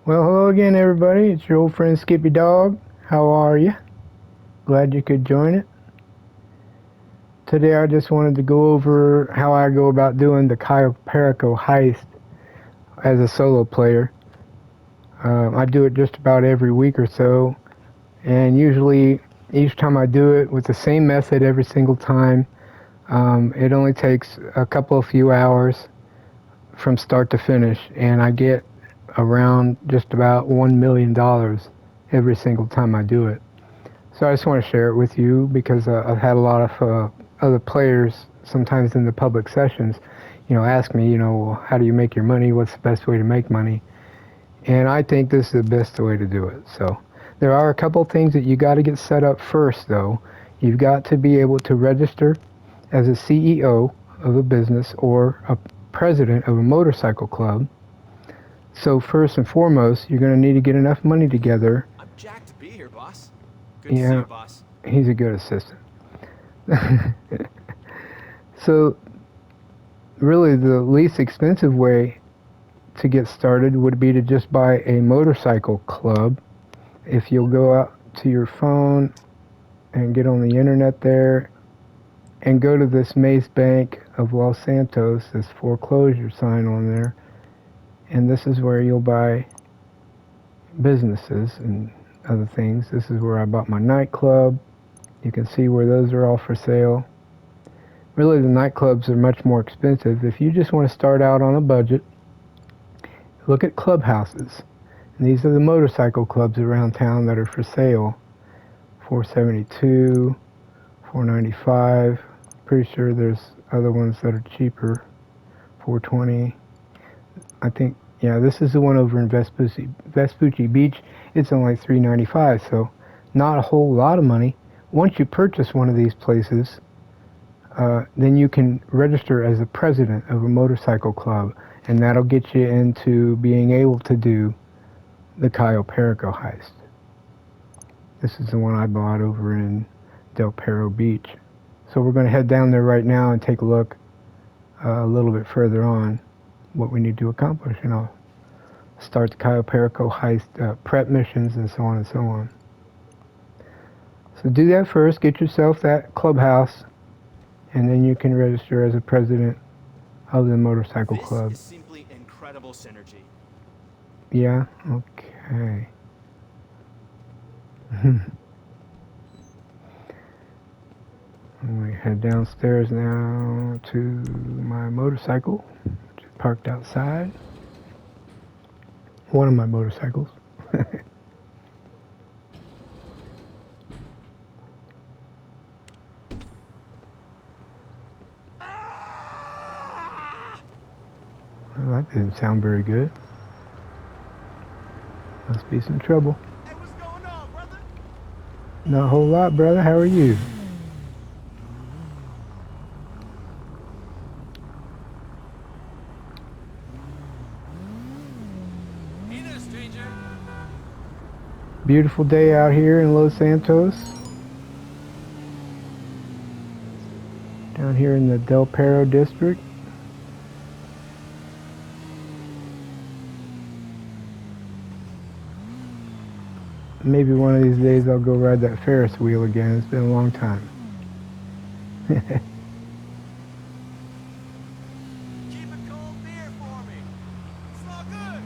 Well, hello again, everybody. It's your old friend Skippy Dog. How are you? Glad you could join it. Today, I just wanted to go over how I go about doing the Perico heist as a solo player. I do it just about every week or so, and usually each time I do it with the same method every single time. It only takes a couple of few hours from start to finish, and I get around just about $1 million every single time I do it. So I just want to share it with you because I've had a lot of other players sometimes in the public sessions, ask me, how do you make your money? What's the best way to make money? And I think this is the best way to do it. So there are a couple things that you got to get set up first, though. You've got to be able to register as a CEO of a business or a president of a motorcycle club. So first and foremost, you're going to need to get enough money together. I'm jacked to be here, boss. Good to see you, boss. He's a good assistant. So really the least expensive way to get started would be to just buy a motorcycle club. If you'll go out to your phone and get on the internet there and go to this Maze Bank of Los Santos, this foreclosure sign on there, and this is where you'll buy businesses and other things. This is where I bought my nightclub. You can see where those are all for sale. Really, the nightclubs are much more expensive. If you just want to start out on a budget, look at clubhouses. And these are the motorcycle clubs around town that are for sale. $472, $495. Pretty sure there's other ones that are cheaper. $420. I think, yeah, this is the one over in Vespucci Beach. It's only $395, so not a whole lot of money. Once you purchase one of these places, then you can register as the president of a motorcycle club, and that'll get you into being able to do the Cayo Perico heist. This is the one I bought over in Del Perro Beach. So we're going to head down there right now and take a look a little bit further on what we need to accomplish, start the Cayo Perico heist prep missions and so on and so on. So do that first, get yourself that clubhouse, and then you can register as a president of the motorcycle club. This is simply incredible synergy. Yeah, okay. We head downstairs now to my motorcycle, which is parked outside. One of my motorcycles. Well, that didn't sound very good. Must be some trouble. Hey, what's going on, brother? Not a whole lot, brother. How are you? Hey there, stranger. Beautiful day out here in Los Santos. Down here in the Del Perro district. Maybe one of these days I'll go ride that Ferris wheel again. It's been a long time. Keep a cold beer for me. It's all good.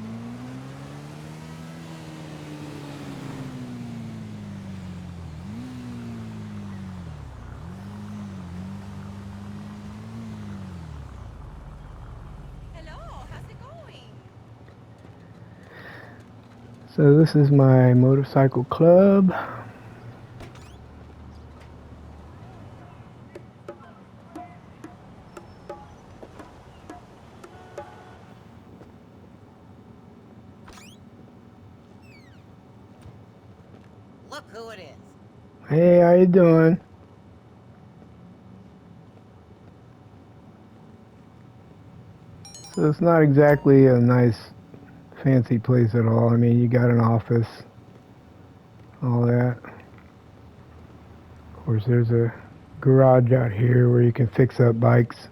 Hello, how's it going? So this is my motorcycle club. Look who it is. Hey, how you doing? So it's not exactly a nice fancy place at all. I mean, you got an office, all that. Of course, there's a garage out here where you can fix up bikes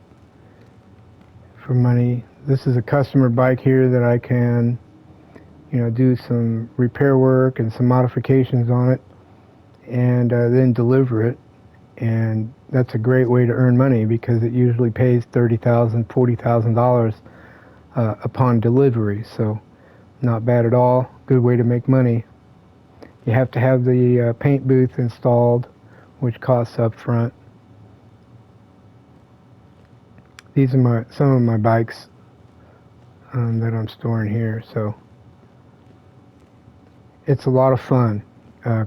for money. This is a customer bike here that I can do some repair work and some modifications on it, and then deliver it. And that's a great way to earn money because it usually pays $30,000, $40,000 upon delivery. So not bad at all. Good way to make money. You have to have the paint booth installed, which costs up front. These are some of my bikes that I'm storing here. So it's a lot of fun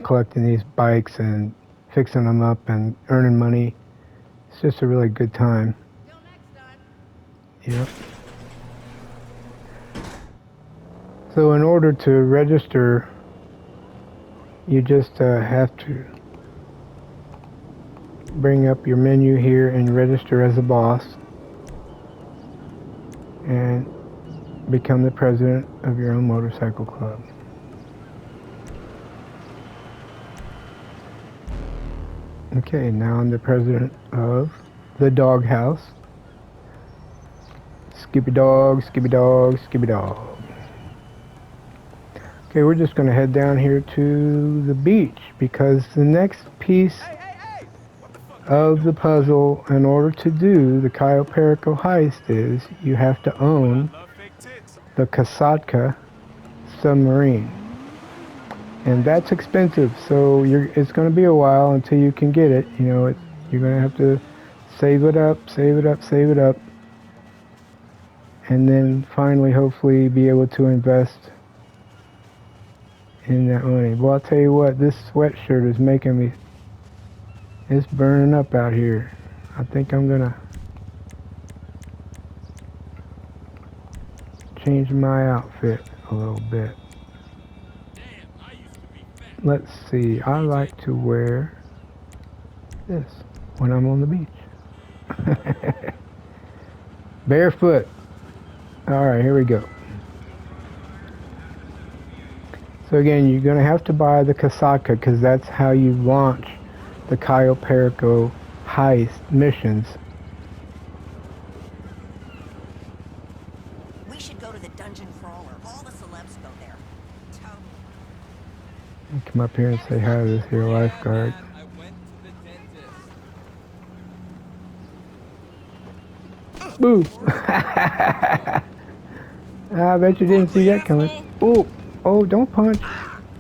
collecting these bikes and fixing them up and earning money. It's just a really good time. Till next time. Yep. So in order to register, you just have to bring up your menu here and register as a boss and become the president of your own motorcycle club. Okay, now I'm the president of the doghouse. Skippy dog, skippy dog, skippy dog. Okay, we're just going to head down here to the beach because the next piece of the puzzle in order to do the Cayo Perico heist is you have to own the Kasatka submarine. And that's expensive, so it's going to be a while until you can get it. You're going to have to save it up, save it up, save it up, and then finally, hopefully, be able to invest in that money. Well, I'll tell you what, this sweatshirt is making me, it's burning up out here. I think I'm going to change my outfit a little bit. Let's see, I like to wear this when I'm on the beach. Barefoot. Alright, here we go. So again, you're going to have to buy the Kasatka because that's how you launch the Cayo Perico heist missions. We should go to the dungeon crawler. All the celebs go there. Come up here and say hi to this here lifeguard. I went to the dentist. Boo! I bet you didn't see that coming. Oh, oh, don't punch.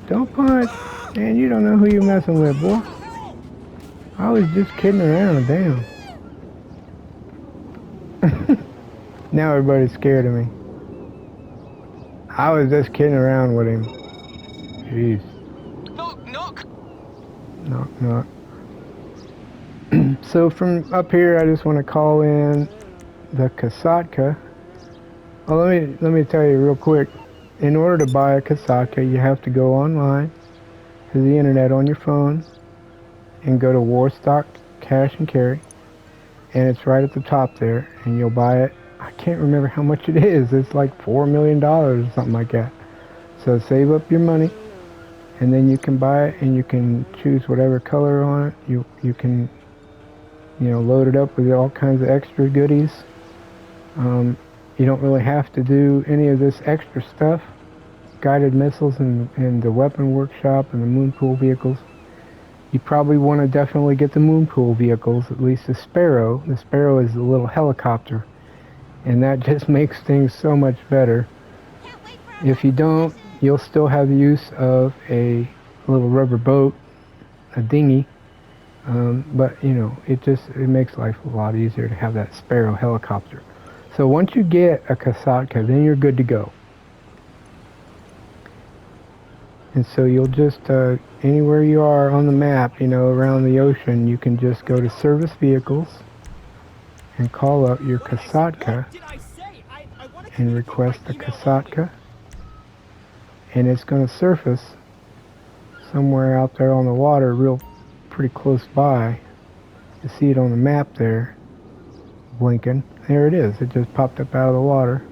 Don't punch. Man, you don't know who you're messing with, boy. I was just kidding around, damn. Now everybody's scared of me. I was just kidding around with him. Jeez. Knock, knock. Knock, knock. So from up here, I just want to call in the Kasatka. Oh, let me tell you real quick. In order to buy a Kasatka, you have to go online to the internet on your phone and go to Warstock Cash and Carry, and it's right at the top there, and you'll buy it. I can't remember how much it is. It's like $4 million or something like that. So save up your money, and then you can buy it, and you can choose whatever color on it. You can load it up with all kinds of extra goodies. You don't really have to do any of this extra stuff. Guided missiles and the weapon workshop and the moon pool vehicles. You probably want to definitely get the moon pool vehicles, at least the Sparrow. The Sparrow is a little helicopter, and that just makes things so much better. If you don't, you'll still have the use of a little rubber boat, a dinghy, but it makes life a lot easier to have that Sparrow helicopter. So once you get a Kasatka, then you're good to go. And so you'll just, anywhere you are on the map, around the ocean, you can just go to Service Vehicles and call up your Kasatka and request the Kasatka. And it's going to surface somewhere out there on the water, pretty close by. You see it on the map there, blinking. There it is. It just popped up out of the water.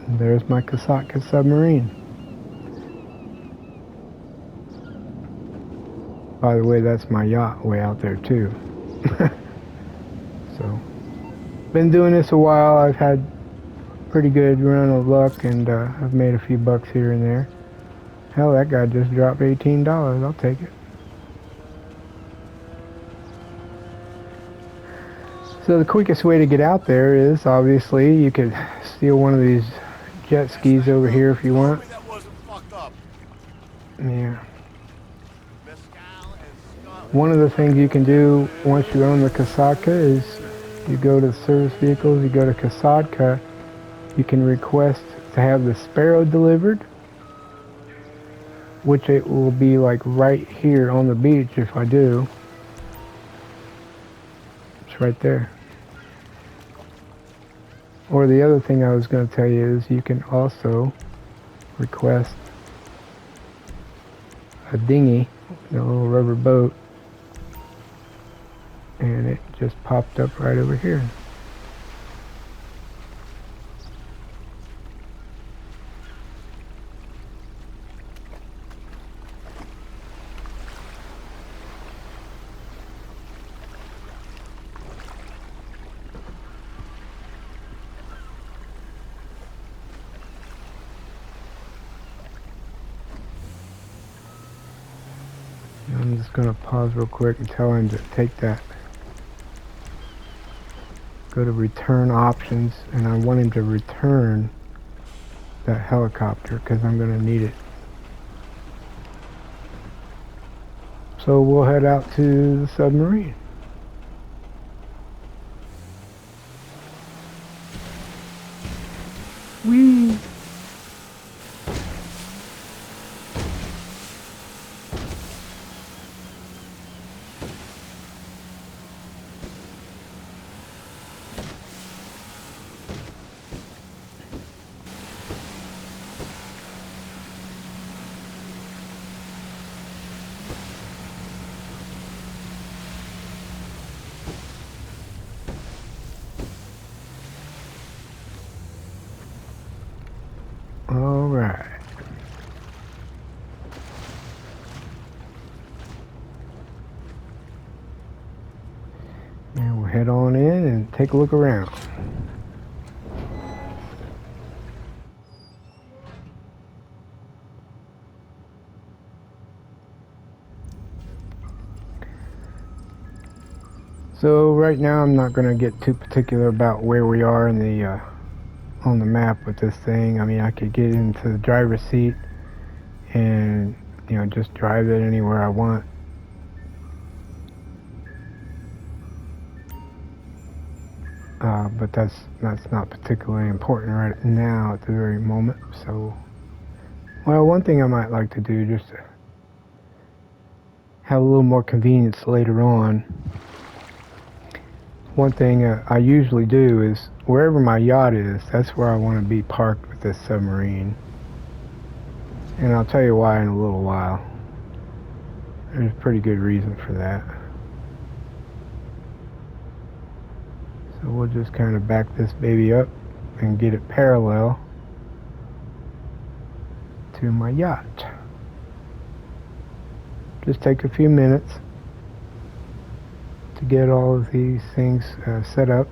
And there's my Kasatka submarine. By the way, that's my yacht way out there too. So been doing this a while. I've had pretty good run of luck, and I've made a few bucks here and there. Hell, that guy just dropped $18. I'll take it. So the quickest way to get out there is, obviously, you could steal one of these jet skis over here if you want. That wasn't fucked up. Yeah. Mescal and Scotland. One of the things you can do once you own the Kasadka is you go to the service vehicles, you go to Kasadka, you can request to have the Sparrow delivered, which it will be like right here on the beach if I do. It's right there. Or the other thing I was going to tell you is you can also request a dinghy, a little rubber boat, and it just popped up right over here. I'm just going to pause real quick and tell him to take that. Go to return options, and I want him to return that helicopter because I'm going to need it. So we'll head out to the submarine. Whee! All right. And we'll head on in and take a look around. So right now I'm not going to get too particular about where we are in the on the map with this thing. I mean, I could get into the driver's seat and, you know, just drive it anywhere I want. But that's not particularly important right now at the very moment. So, well, one thing I might like to do, just to have a little more convenience later on. One thing I usually do is wherever my yacht is, that's where I want to be parked with this submarine. And I'll tell you why in a little while. There's a pretty good reason for that. So we'll just kind of back this baby up and get it parallel to my yacht. Just take a few minutes to get all of these things set up.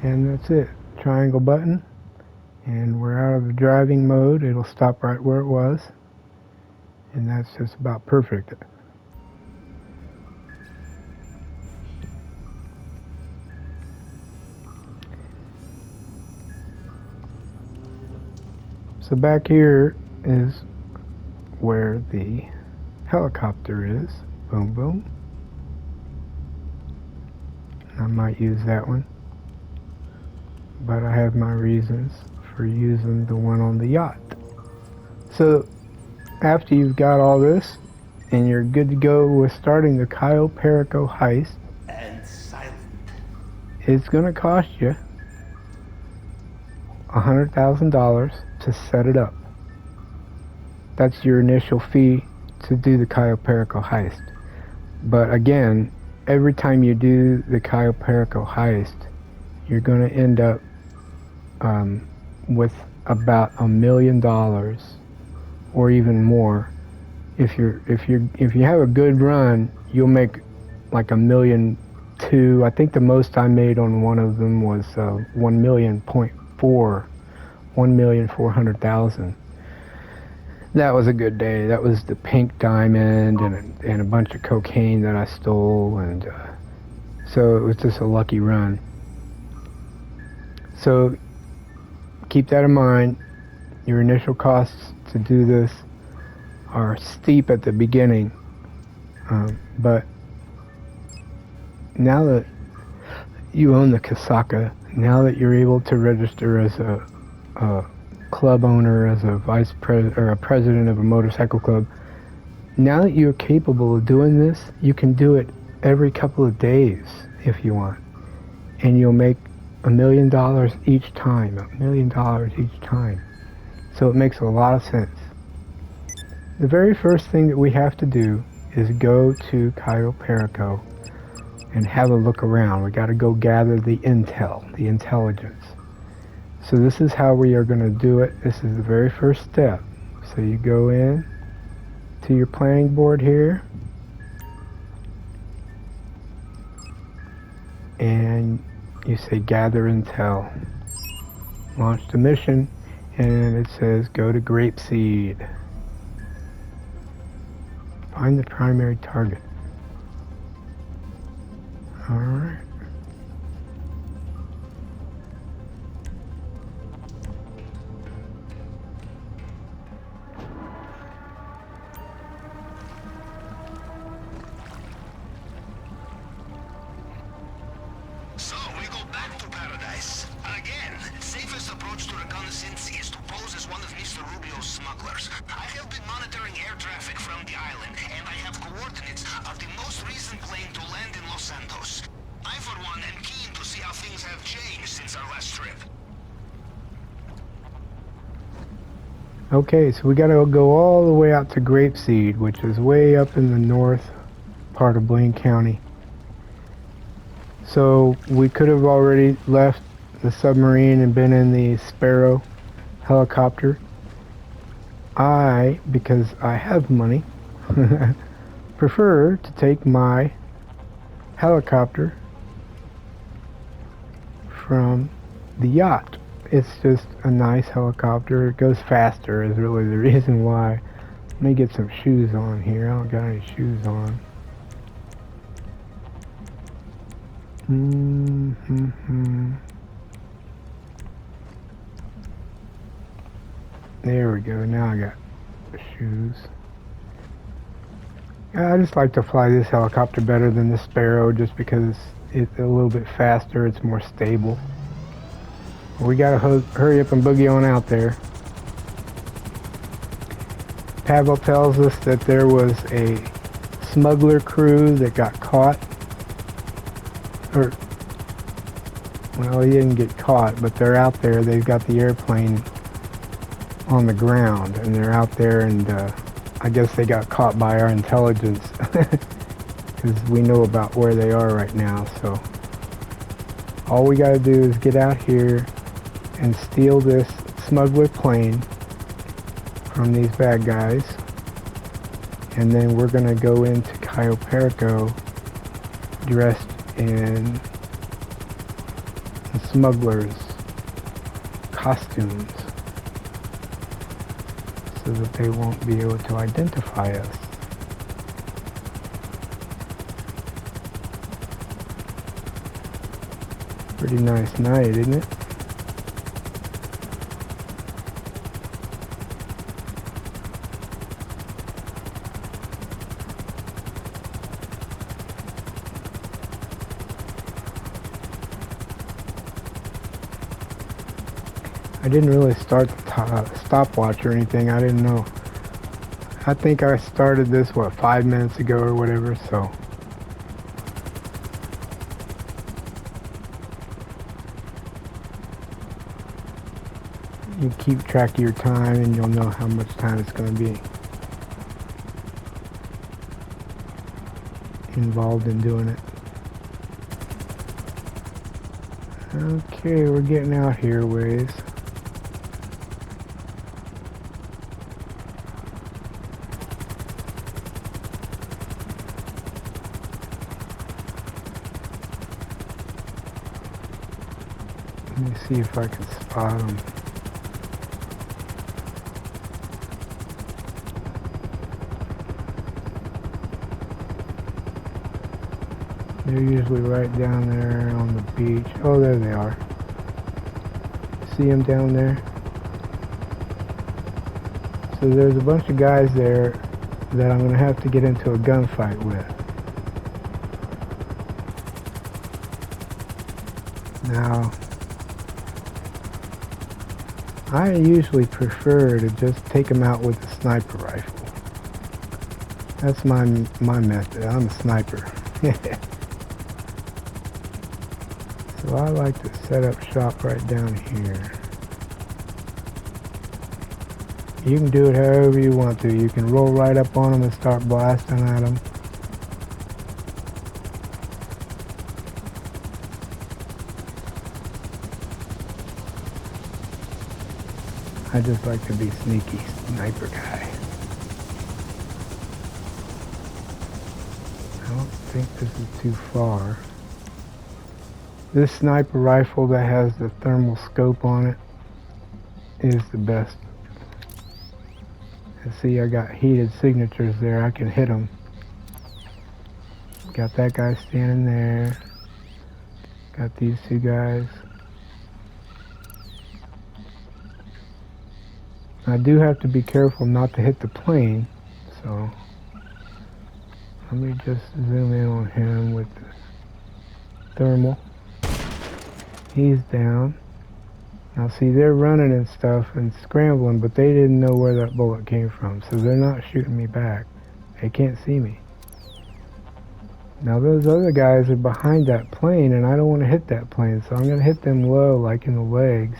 And that's it. Triangle button, and we're out of the driving mode. It'll stop right where it was, and that's just about perfect. So back here is where the helicopter is. Boom, boom. I might use that one. but I have my reasons for using the one on the yacht. So after you've got all this and you're good to go with starting the Cayo Perico heist, And silent. it's going to cost you $100,000 to set it up. That's your initial fee to do the Cayo Perico heist. But again, every time you do the Cayo Perico heist, you're going to end up with about $1 million or even more. If you have a good run, you'll make like $1.2 million. I think the most I made on one of them was 1,400,000. That was a good day. That was the pink diamond and a bunch of cocaine that I stole, and so it was just a lucky run. So keep that in mind. Your initial costs to do this are steep at the beginning, but now that you own the Kasaka, now that you're able to register as a club owner, as a vice president or a president of a motorcycle club, now that you're capable of doing this, you can do it every couple of days if you want, and you'll make $1 million each time. $1 million each time. So it makes a lot of sense. The very first thing that we have to do is go to Cayo Perico and have a look around. We got to go gather the intel, the intelligence. So this is how we are going to do it. This is the very first step. So you go in to your planning board here, and you say gather intel. Launch the mission, and it says go to Grapeseed. Find the primary target. Alright. So we go back to paradise. Again, safest approach to reconnaissance is to pose as one of Mr. Rubio's smugglers. I have been monitoring air traffic from the island, and I have coordinates of the most recent plane to land in Los Santos. I, for one, am keen to see how things have changed since our last trip. Okay, so we got to go all the way out to Grapeseed, which is way up in the north part of Blaine County. So we could have already left the submarine and been in the Sparrow helicopter. Because I have money, prefer to take my helicopter from the yacht. It's just a nice helicopter. It goes faster is really the reason why. Let me get some shoes on here. I don't got any shoes on. There we go. Now I got the shoes. I just like to fly this helicopter better than the Sparrow just because it's a little bit faster. It's more stable. We gotta hurry up and boogie on out there. Pavel tells us that there was a smuggler crew that got caught. Well, he didn't get caught, but they're out there. They've got the airplane on the ground, and they're out there, and I guess they got caught by our intelligence because we know about where they are right now. So all we gotta do is get out here and steal this smuggler plane from these bad guys, and then we're gonna go into Cayo Perico dressed in the smugglers' costumes so that they won't be able to identify us. Pretty nice night, isn't it? I didn't really start the stopwatch or anything. I didn't know. I think I started this, what, 5 minutes ago or whatever, so. You keep track of your time and you'll know how much time it's going to be involved in doing it. Okay, we're getting out here ways. Let me see if I can spot them. They're usually right down there on the beach. Oh, there they are. See them down there? So there's a bunch of guys there that I'm going to have to get into a gunfight with. Now, I usually prefer to just take them out with a sniper rifle. That's my method. I'm a sniper. So I like to set up shop right down here. You can do it however you want to. You can roll right up on them and start blasting at them. I just like to be sneaky sniper guy. I don't think this is too far. This sniper rifle that has the thermal scope on it is the best. And see, I got heated signatures there. I can hit them. Got that guy standing there. Got these two guys. I do have to be careful not to hit the plane, so let me just zoom in on him with the thermal. He's down. Now see, they're running and stuff and scrambling, but they didn't know where that bullet came from, so they're not shooting me back. They can't see me. Now those other guys are behind that plane, and I don't want to hit that plane, so I'm going to hit them low, like in the legs.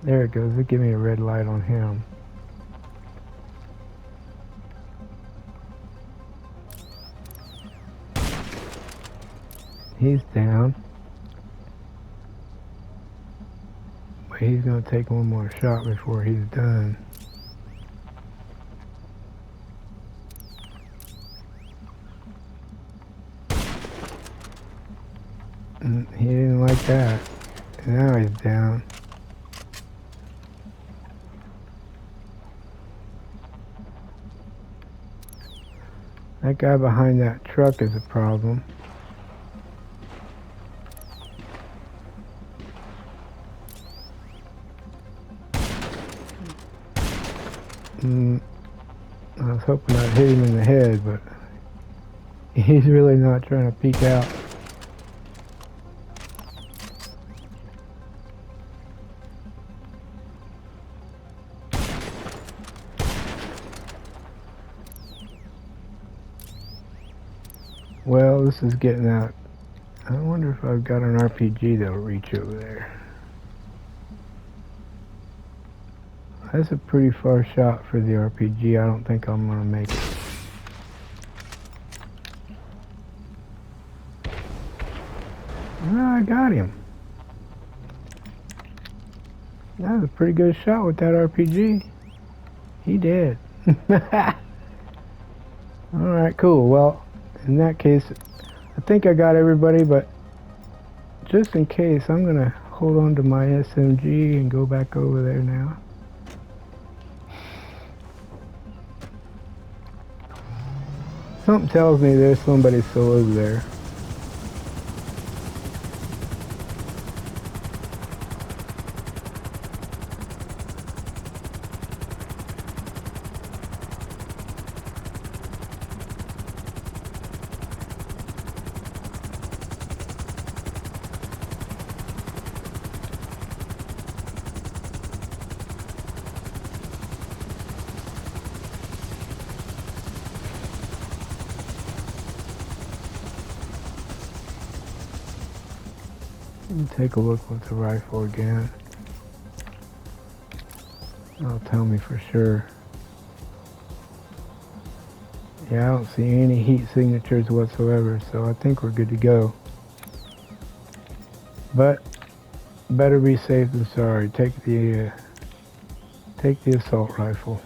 There it goes. It gave me a red light on him. He's down. But he's going to take one more shot before he's done. He didn't like that. And now he's down. That guy behind that truck is a problem. I was hoping I'd hit him in the head, but he's really not trying to peek out. Well, this is getting out. I wonder if I've got an RPG that'll reach over there. That's a pretty far shot for the RPG. I don't think I'm going to make it. I got him. That was a pretty good shot with that RPG. He did. Alright, cool. Well, in that case, I think I got everybody, but just in case, I'm going to hold on to my SMG and go back over there now. Something tells me there's somebody still over there. Let me take a look with the rifle again. That'll tell me for sure. Yeah, I don't see any heat signatures whatsoever, so I think we're good to go. But better be safe than sorry. Take the assault rifle.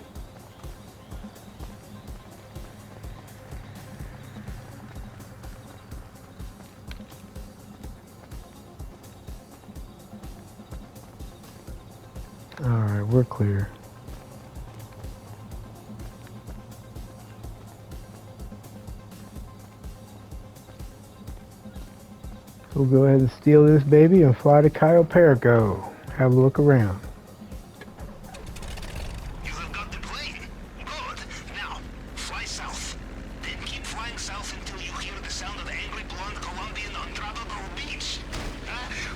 Alright, we're clear. So we'll go ahead and steal this baby and fly to Cayo Perico. Have a look around. You have got the plane. Good. Now, fly south. Then keep flying south until you hear the sound of the angry blonde Colombian untravelable beach.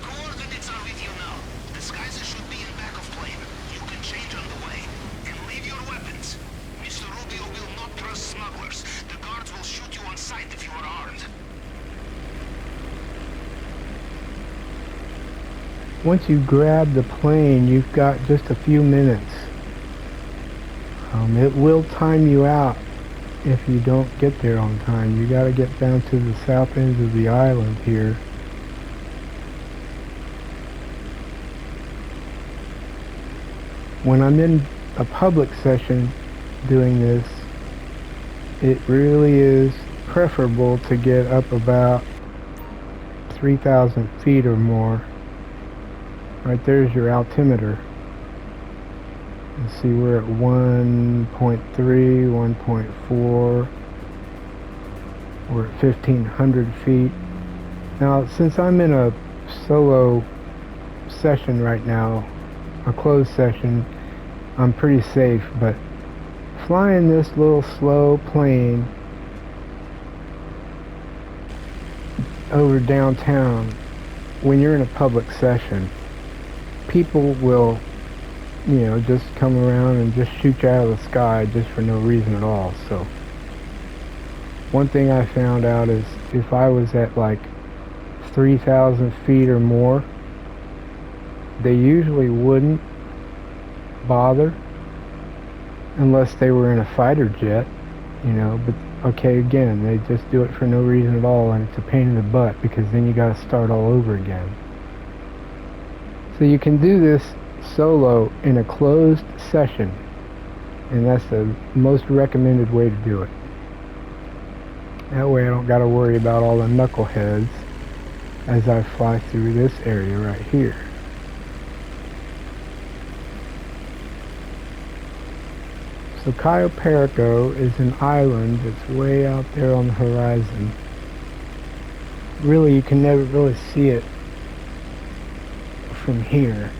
Coordinates are with you now. Disguises should be in back of plane. You can change on the way. And leave your weapons. Mr. Rubio will not trust smugglers. The guards will shoot you on sight if you are armed. Once you grab the plane, you've got just a few minutes. It will time you out if you don't get there on time. You got to get down to the south end of the island here. When I'm in a public session doing this, it really is preferable to get up about 3,000 feet or more. Right there's your altimeter. Let's see, we're at 1.3, 1.4. We're at 1,500 feet. Now, since I'm in a solo session right now, a closed session, I'm pretty safe, but flying this little slow plane over downtown, when you're in a public session, people will, you know, just come around and just shoot you out of the sky just for no reason at all. So one thing I found out is if I was at like 3,000 feet or more, they usually wouldn't bother unless they were in a fighter jet, you know. But okay, again, they just do it for no reason at all, and it's a pain in the butt because then you got to start all over again. So you can do this solo in a closed session, and that's the most recommended way to do it. That way I don't got to worry about all the knuckleheads as I fly through this area right here. So Cayo Perico is an island that's way out there on the horizon. Really, you can never really see it from here.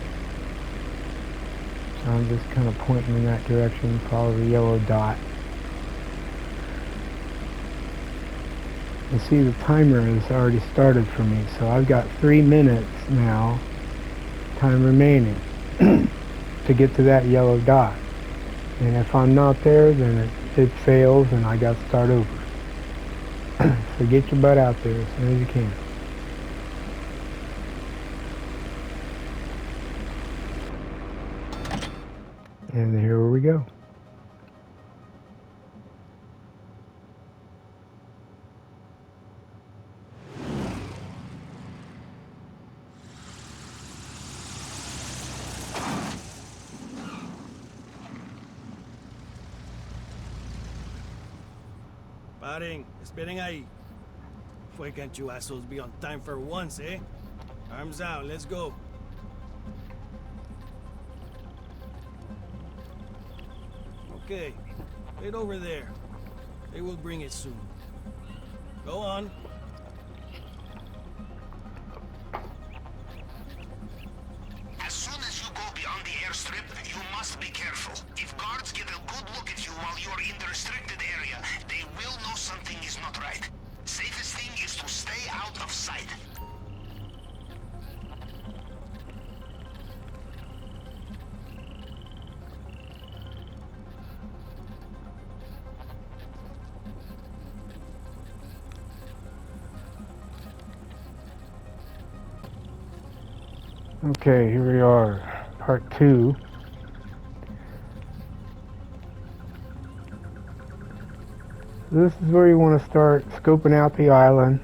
So I'm just kind of pointing in that direction, follow the yellow dot. You see the timer has already started for me, so I've got 3 minutes now, time remaining, to get to that yellow dot. And if I'm not there, then it fails and I got to start over. So get your butt out there as soon as you can. And here we go. Paren, esperen ahí. Why can't you assholes be on time for once, eh? Arms out, let's go. Okay, wait over there. They will bring it soon. Go on. As soon as you go beyond the airstrip, you must be careful. If guards get a good look at you while you're in the restricted area, they will know something is not right. Safest thing is to stay out of sight. Okay, here we are, part 2. This is where you want to start scoping out the island,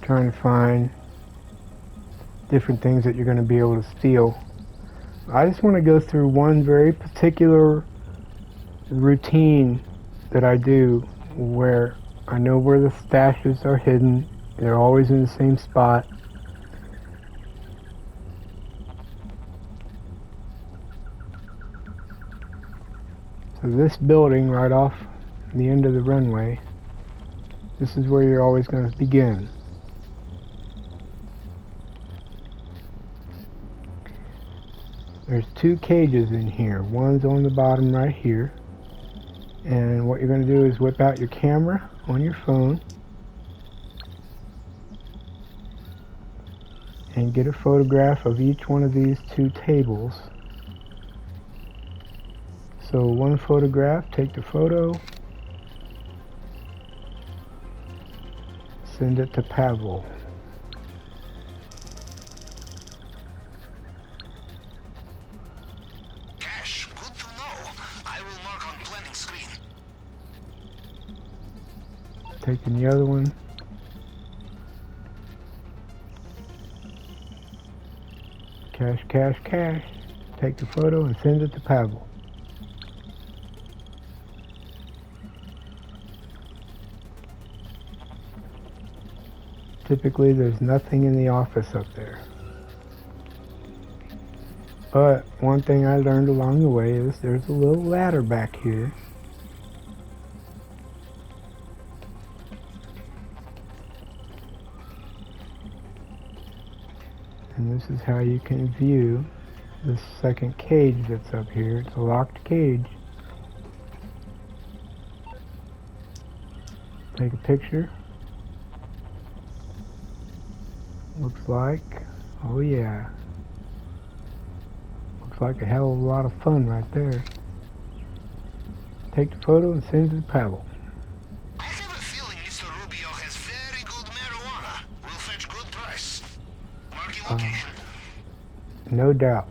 trying to find different things that you're going to be able to steal. I just want to go through one very particular routine that I do where I know where the stashes are hidden. They're always in the same spot. So this building right off the end of the runway, this is where you're always going to begin. There's 2 cages in here. One's on the bottom right here. And what you're going to do is whip out your camera on your phone and get a photograph of each one of these 2 tables. So one photograph, take the photo, send it to Pavel. Cash, good to know. I will mark on planning screen. Taking the other one. Cash, cash, cash. Take the photo and send it to Pavel. Typically there's nothing in the office up there. But one thing I learned along the way is there's a little ladder back here. And this is how you can view this second cage that's up here. It's a locked cage. Take a picture. Looks like, oh yeah. Looks like a hell of a lot of fun right there. Take the photo and send it to Pavel. I have a feeling Mr. Rubio has very good marijuana. Will fetch good price. Marking location. No doubt.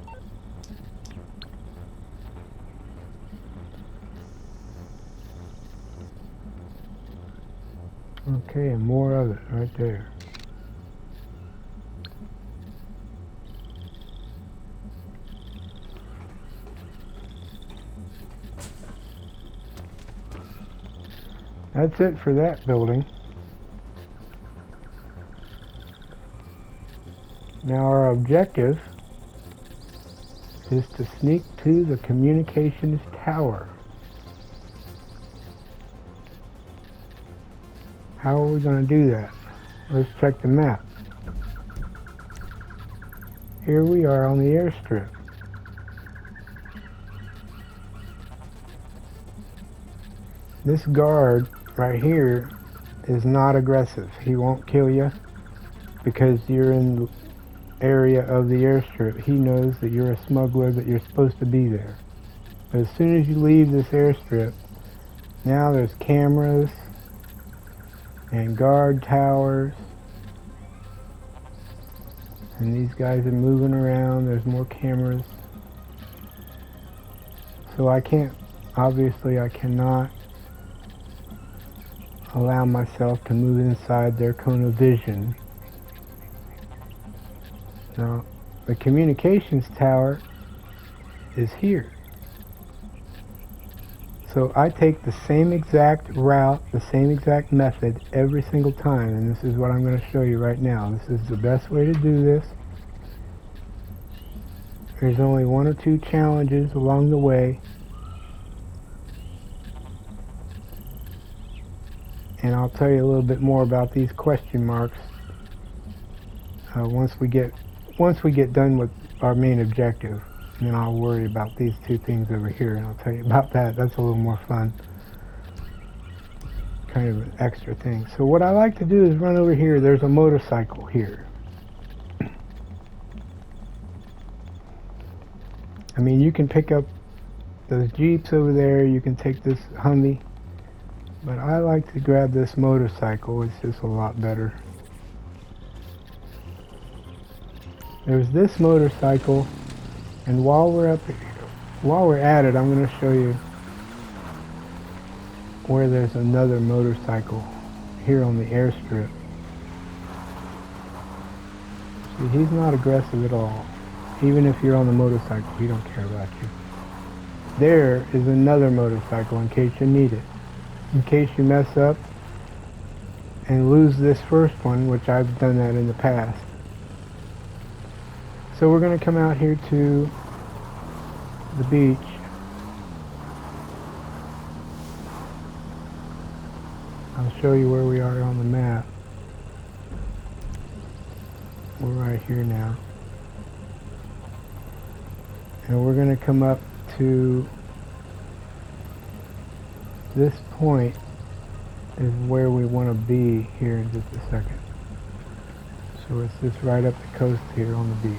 Okay, and more of it right there. That's it for that building. Now our objective is to sneak to the communications tower. How are we going to do that? Let's check the map. Here we are on the airstrip. This guard right here is not aggressive. He won't kill you because you're in the area of the airstrip. He knows that you're a smuggler, that you're supposed to be there. But as soon as you leave this airstrip, now there's cameras and guard towers, and these guys are moving around. There's more cameras. So I can't, obviously I cannot allow myself to move inside their cone of vision. Now, the communications tower is here. So I take the same exact route, the same exact method every single time, and this is what I'm going to show you right now. This is the best way to do this. There's only 1 or 2 challenges along the way, and I'll tell you a little bit more about these question marks once we get done with our main objective. And then I'll worry about these 2 things over here, and I'll tell you about that. That's a little more fun. Kind of an extra thing. So what I like to do is run over here. There's a motorcycle here. I mean, you can pick up those Jeeps over there. You can take this Humvee. But I like to grab this motorcycle. It's just a lot better. There's this motorcycle, and while we're at it, I'm going to show you where there's another motorcycle here on the airstrip. See, he's not aggressive at all. Even if you're on the motorcycle, he don't care about you. There is another motorcycle in case you need it. In case you mess up and lose this first one, which I've done that in the past. So we're going to come out here to the beach. I'll show you where we are on the map. We're right here now. And we're going to come up to this point is where we want to be here in just a second. So it's just right up the coast here on the beach.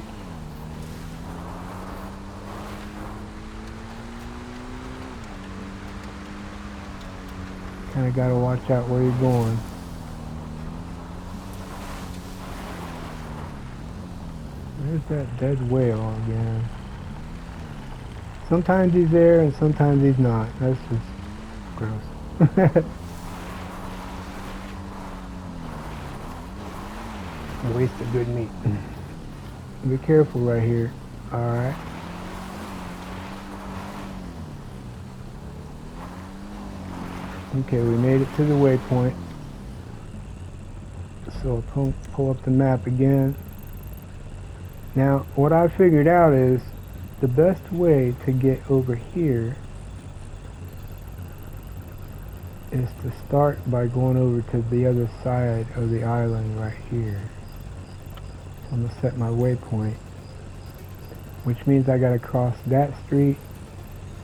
Kind of got to watch out where you're going. There's that dead whale again. Sometimes he's there and sometimes he's not. That's just gross. Waste of good meat. Be careful right here. Alright. Okay, we made it to the waypoint. So pull up the map again. Now, what I figured out is the best way to get over here is to start by going over to the other side of the island right here. So I'm going to set my waypoint, which means I got to cross that street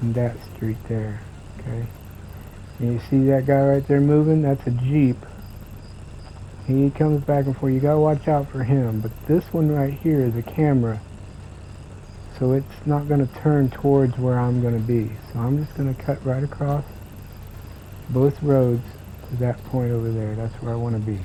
and that street there. Okay. And you see that guy right there moving? That's a Jeep. He comes back and forth. You gotta watch out for him. But this one right here is a camera, so it's not gonna turn towards where I'm gonna be. So I'm just gonna cut right across both roads to that point over there. That's where I want to be.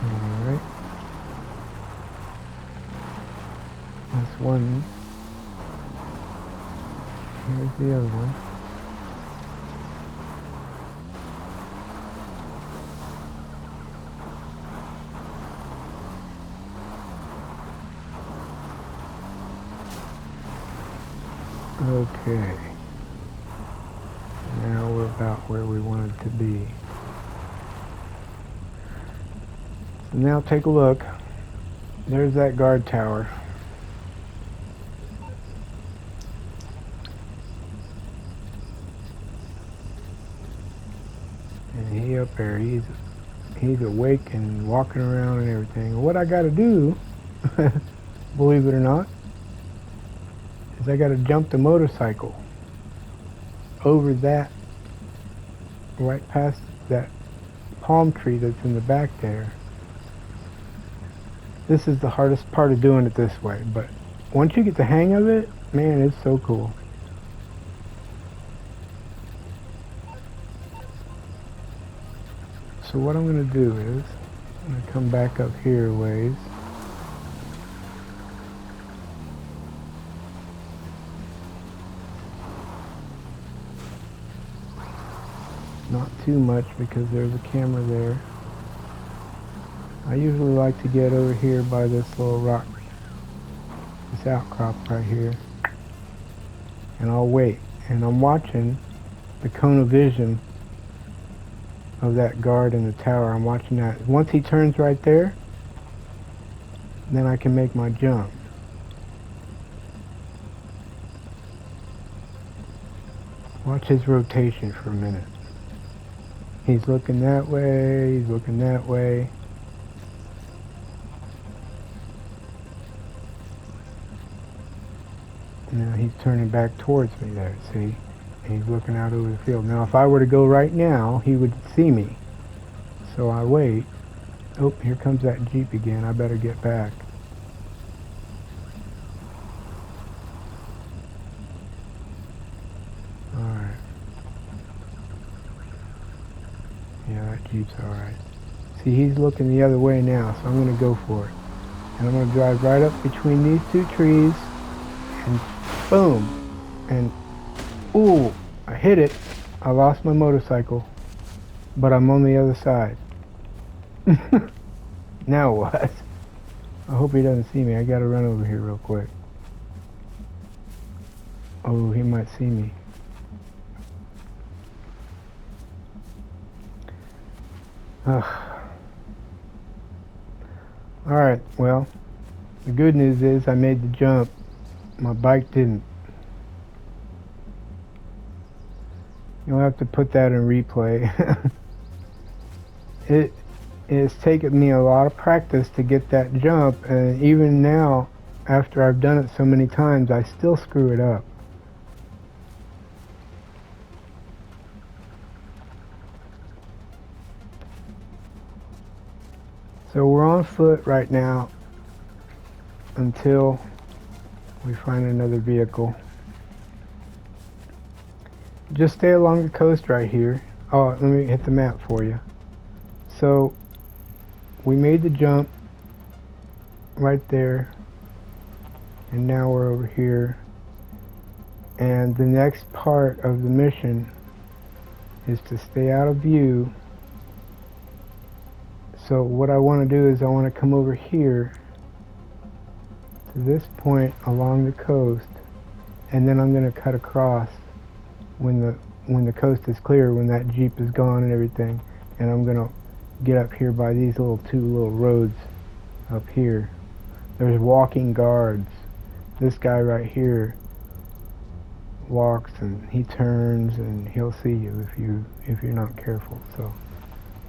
Alright. That's one. Here's the other one. Okay. Now we're about where we wanted to be. So now take a look. There's that guard tower. And he up there, he's awake and walking around and everything. What I gotta do, believe it or not, is I gotta jump the motorcycle over that, right past that palm tree that's in the back there. This is the hardest part of doing it this way, but once you get the hang of it, man, it's so cool. So what I'm going to do is, I'm going to come back up here a ways. Not too much because there's a camera there. I usually like to get over here by this little rock, this outcrop right here. And I'll wait. And I'm watching the cone of vision of that guard in the tower. I'm watching that. Once he turns right there, then I can make my jump. Watch his rotation for a minute. He's looking that way, he's looking that way. Now he's turning back towards me there, see? And he's looking out over the field. Now if I were to go right now, he would see me. So I wait, Oh, here comes that Jeep again. I better get back. Alright. Yeah, that Jeep's alright. See, he's looking the other way now, so I'm going to go for it. And I'm going to drive right up between these two trees, and boom! And, ooh, I hit it. I lost my motorcycle, but I'm on the other side. Now what? I hope he doesn't see me. I got to run over here real quick. Oh, he might see me. Alright, well, the good news is I made the jump. My bike didn't. You'll have to put that in replay. It's taken me a lot of practice to get that jump, and even now, after I've done it so many times, I still screw it up. So we're on foot right now until we find another vehicle. Just stay along the coast right here. Oh, let me hit the map for you. So we made the jump right there, and now we're over here, and the next part of the mission is to stay out of view. So what I want to do is I want to come over here to this point along the coast, and then I'm going to cut across when the coast is clear, when that Jeep is gone and everything, and I'm going to get up here by these two little roads up here. There's walking guards. This guy right here walks and he turns and he'll see you if you're not careful. So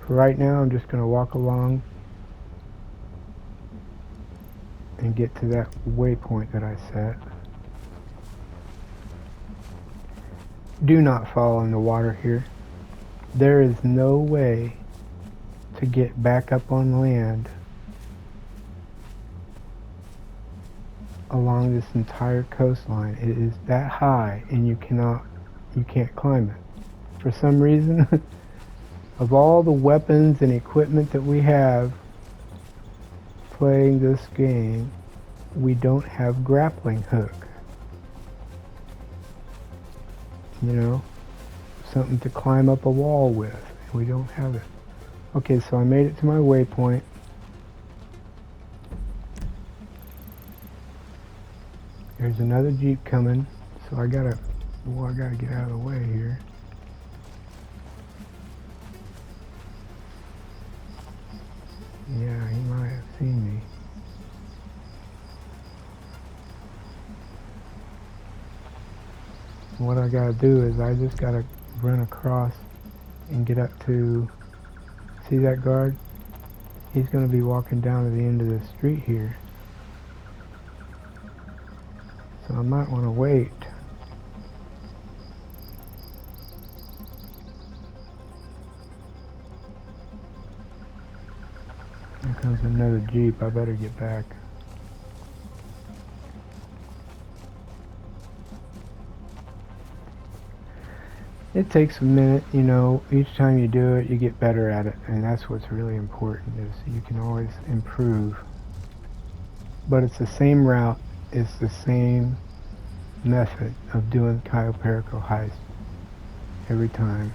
for right now, I'm just going to walk along and get to that waypoint that I set. Do not fall in the water here. There is no way to get back up on land along this entire coastline. It is that high, and you can't climb it. For some reason, of all the weapons and equipment that we have playing this game, we don't have grappling hook. You know, something to climb up a wall with. We don't have it. Okay, so I made it to my waypoint. There's another Jeep coming, so I gotta get out of the way here. Yeah, he might have seen me. What I gotta do is I just gotta run across and get up to, see that guard? He's gonna be walking down to the end of the street here. So I might want to wait. Here comes another Jeep. I better get back. It takes a minute, you know. Each time you do it, you get better at it, and that's what's really important, is you can always improve. But it's the same route, it's the same method of doing Cayo Perico heist every time.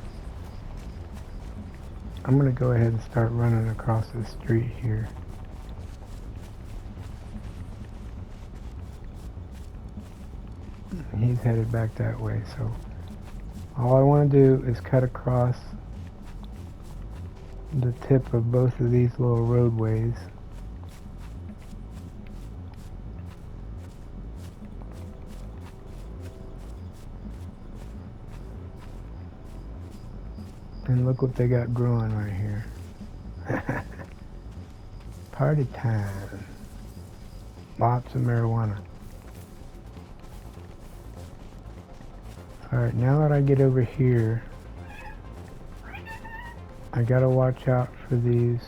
I'm going to go ahead and start running across the street here. He's headed back that way, so all I want to do is cut across the tip of both of these little roadways. And look what they got growing right here. Party time. Lots of marijuana. Alright, now that I get over here, I gotta watch out for these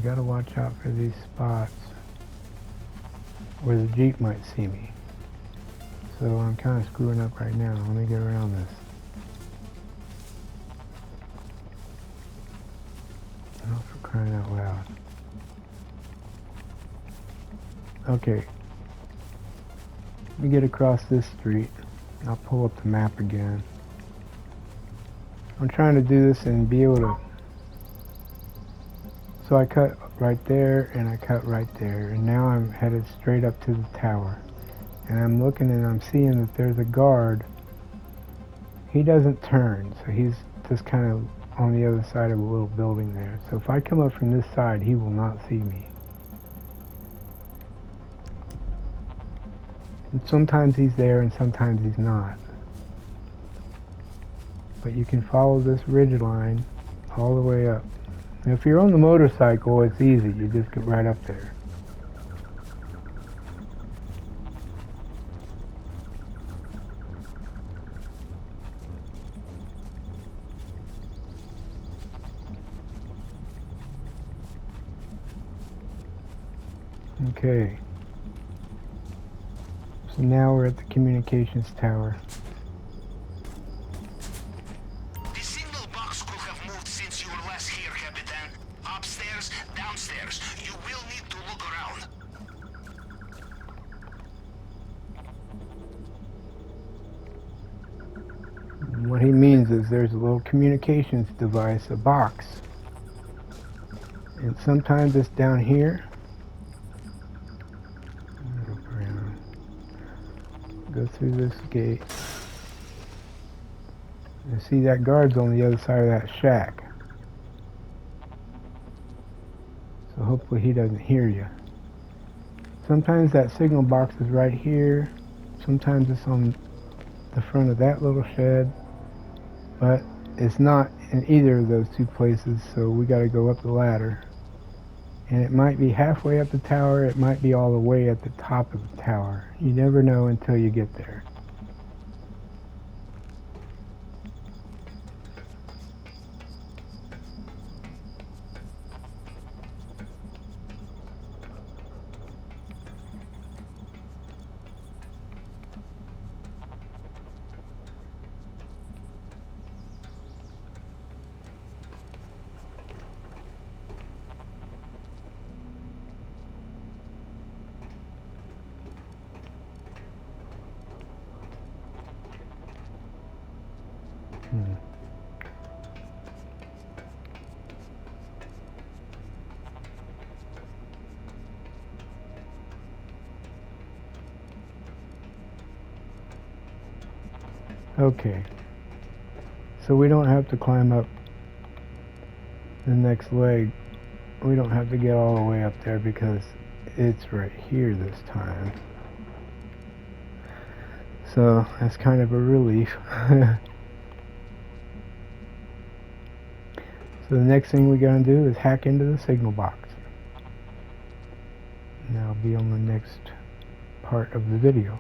gotta watch out for these spots where the Jeep might see me. So I'm kind of screwing up right now. Let me get around this. Oh, for crying out loud. Okay. Let me get across this street. I'll pull up the map again. I'm trying to do this and be able to... So I cut right there and I cut right there. And now I'm headed straight up to the tower. And I'm looking and I'm seeing that there's a guard. He doesn't turn, so he's just kind of on the other side of a little building there. So if I come up from this side, he will not see me. And sometimes he's there and sometimes he's not. But you can follow this ridge line all the way up. And if you're on the motorcycle, it's easy. You just get right up there. Okay. So now we're at the communications tower. The signal box could have moved since you were last here, Capitan. Upstairs, downstairs. You will need to look around. And what he means is there's a little communications device, a box. And sometimes it's down here. Go through this gate. You see that guard's on the other side of that shack. So hopefully he doesn't hear you. Sometimes that signal box is right here. Sometimes it's on the front of that little shed. But it's not in either of those two places, so we gotta go up the ladder. And it might be halfway up the tower, it might be all the way at the top of the tower. You never know until you get there. Okay, so we don't have to climb up the next leg. We don't have to get all the way up there because it's right here this time. So that's kind of a relief. So the next thing we're going to do is hack into the signal box. And that'll be on the next part of the video.